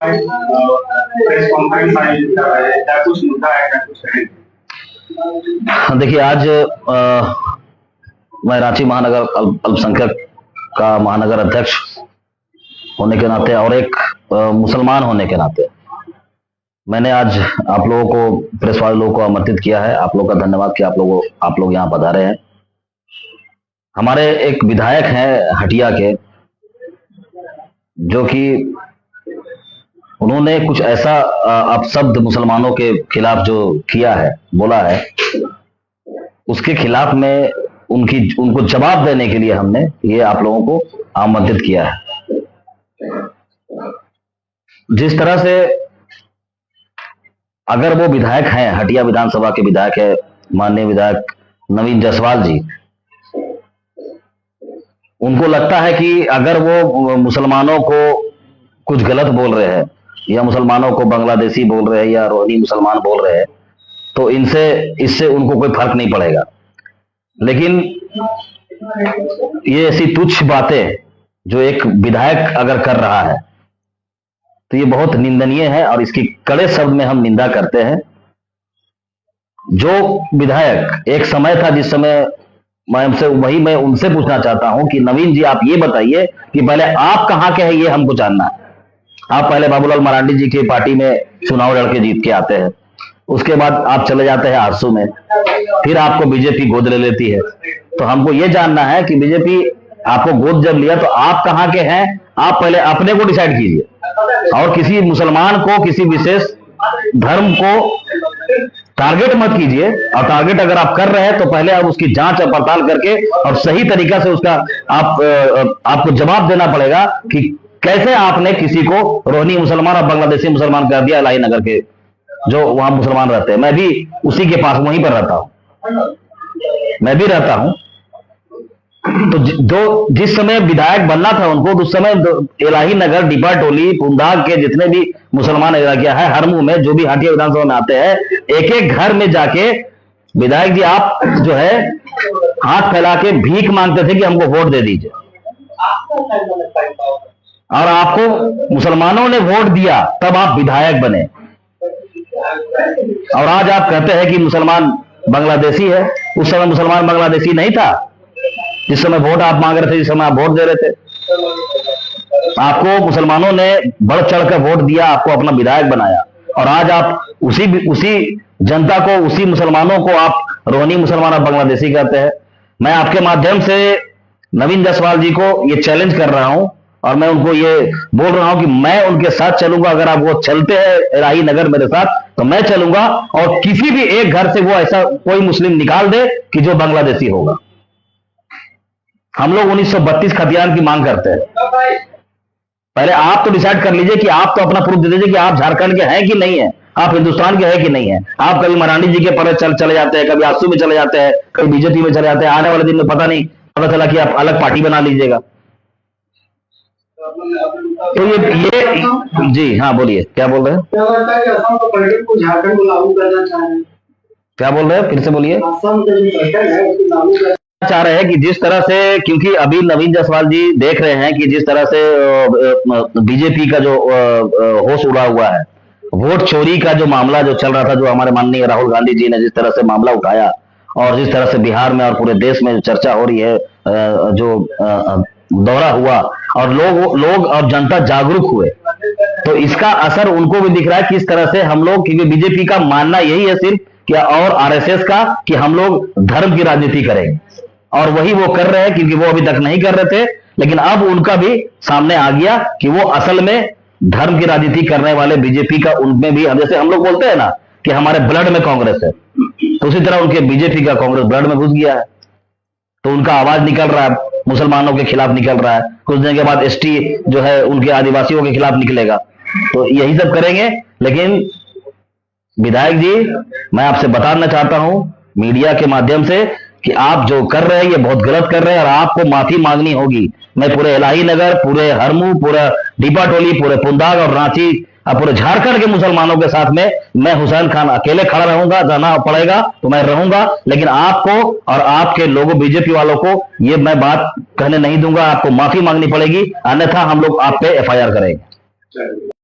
Press conference आयोजित कर रहे हैं, क्या कुछ मुद्दा है, क्या कुछ है? देखिए, आज मैं रांची महानगर अल्पसंख्यक का महानगर अध्यक्ष होने के नाते और एक मुसलमान होने के नाते मैंने आज आप लोगों को, प्रेस वाले लोगों को आमंत्रित किया है। आप लोगों का धन्यवाद कि आप लोग यहाँ पधारे हैं। हमारे एक विधायक हैं हटिया के, जो कि उन्होंने कुछ ऐसा अपशब्द मुसलमानों के खिलाफ जो किया है, बोला है, उसके खिलाफ में उनको जवाब देने के लिए हमने ये आप लोगों को आमंत्रित किया है। जिस तरह से अगर वो विधायक हैं, हटिया विधानसभा के विधायक है माननीय विधायक नवीन जायसवाल जी, उनको लगता है कि अगर वो मुसलमानों को कुछ गलत बोल रहे हैं या मुसलमानों को बांग्लादेशी बोल रहे हैं या रोहिंग्या मुसलमान बोल रहे हैं, तो इससे उनको कोई फर्क नहीं पड़ेगा। लेकिन ये ऐसी तुच्छ बातें जो एक विधायक अगर कर रहा है तो ये बहुत निंदनीय है और इसकी कड़े शब्द में हम निंदा करते हैं। जो विधायक, एक समय था जिस समय मैं उनसे पूछना चाहता हूं कि नवीन जी, आप ये बताइए कि पहले आप कहां के हैं, ये हमको जानना है। आप पहले बाबूलाल मरांडी जी की पार्टी में चुनाव लड़के जीत के आते हैं, उसके बाद आप चले जाते हैं आरसू में, फिर आपको बीजेपी गोद ले लेती है। तो हमको ये जानना है कि बीजेपी आपको गोद जब लिया तो आप कहां के हैं, आप पहले अपने को डिसाइड कीजिए और किसी मुसलमान को, किसी विशेष धर्म को टारगेट मत कीजिए। और टारगेट अगर आप कर रहे हैं तो पहले आप उसकी जांच और पड़ताल करके और सही तरीका से उसका आपको जवाब देना पड़ेगा कि कैसे आपने किसी को रोहिंग्या मुसलमान और बांग्लादेशी मुसलमान कर दिया। इलाही नगर के जो वहां मुसलमान रहते हैं, मैं भी उसी के पास वहीं पर रहता हूं, मैं भी रहता हूं। तो जिस समय विधायक बनना था उनको, तो उस समय इलाही नगर, डिपा टोली, पुंदाग के जितने भी मुसलमान एरिया है, हरमू में जो भी हटिया विधानसभा में आते हैं, एक एक घर में जाके विधायक जी आप जो है हाथ फैला के भीख मांगते थे कि हमको वोट दे दीजिए। और आपको मुसलमानों ने वोट दिया, तब आप विधायक बने। और आज आप कहते हैं कि मुसलमान बांग्लादेशी है। उस समय मुसलमान बांग्लादेशी नहीं था जिस समय वोट आप मांग रहे थे, जिस समय आप वोट दे रहे थे। आपको मुसलमानों ने बढ़ चढ़ कर वोट दिया, आपको अपना विधायक बनाया, और आज आप उसी जनता को, उसी मुसलमानों को आप रोहिंग्या मुसलमान और बांग्लादेशी कहते हैं। मैं आपके माध्यम से नवीन जायसवाल जी को ये चैलेंज कर रहा हूं और मैं उनको ये बोल रहा हूं कि मैं उनके साथ चलूंगा। अगर आप वो चलते हैं इलाही नगर मेरे साथ तो मैं चलूंगा, और किसी भी एक घर से वो ऐसा कोई मुस्लिम निकाल दे कि जो बांग्लादेशी होगा। हम लोग 1932 खतियान की मांग करते हैं। पहले आप तो डिसाइड कर लीजिए कि आप तो अपना प्रूफ दे दीजिए कि आप झारखंड के हैं कि नहीं है, आप हिंदुस्तान के हैं कि नहीं है। आप कभी मरांडी जी के पर चले जाते हैं, कभी आसू में चले जाते हैं, कभी बीजेपी में चले जाते हैं। आने वाले दिन में पता चला कि आप अलग पार्टी बना लीजिएगा। तो ये जी हाँ, बोलिए, क्या बोल रहे हैं? झारखंड को लागू करना चाह रहे हैं? क्या बोल रहे हैं, फिर से बोलिए। चाह रहे हैं कि जिस तरह से, क्योंकि अभी नवीन जायसवाल जी देख रहे हैं कि जिस तरह से बीजेपी का जो होश उड़ा हुआ है, वोट चोरी का जो मामला जो चल रहा था, जो हमारे माननीय राहुल गांधी जी ने जिस तरह से मामला उठाया, और जिस तरह से बिहार में और पूरे देश में चर्चा हो रही है, जो दौरा हुआ और लोग और जनता जागरूक हुए, तो इसका असर उनको भी दिख रहा है। किस तरह से हम लोग, क्योंकि बीजेपी का मानना यही है सिर्फ क्या, और आरएसएस का, कि हम लोग धर्म की राजनीति करेंगे, और वही वो कर रहे हैं, क्योंकि वो अभी तक नहीं कर रहे थे। लेकिन अब उनका भी सामने आ गया कि वो असल में धर्म की राजनीति करने वाले बीजेपी का, उनमें भी, जैसे हम लोग बोलते हैं ना कि हमारे ब्लड में कांग्रेस है, तो उसी तरह उनके बीजेपी का कांग्रेस ब्लड में घुस गया है। तो उनका आवाज निकल रहा है, मुसलमानों के खिलाफ निकल रहा है। कुछ दिन के बाद एसटी जो है उनके आदिवासियों के खिलाफ निकलेगा। तो यही सब करेंगे। लेकिन विधायक जी, मैं आपसे बताना चाहता हूं मीडिया के माध्यम से कि आप जो कर रहे हैं ये बहुत गलत कर रहे हैं, और आपको माफी मांगनी होगी। मैं पूरे इलाही नगर, पूरे हरमू, पूरा डिपा टोली, पूरे पुंदाग और रांची और पूरे झारखंड के मुसलमानों के साथ में मैं हुसैन खान अकेले खड़ा रहूंगा। जाना पड़ेगा तो मैं रहूंगा, लेकिन आपको और आपके लोगों, बीजेपी वालों को ये मैं बात कहने नहीं दूंगा। आपको माफी मांगनी पड़ेगी, अन्यथा हम लोग आप पे एफआईआर करेंगे।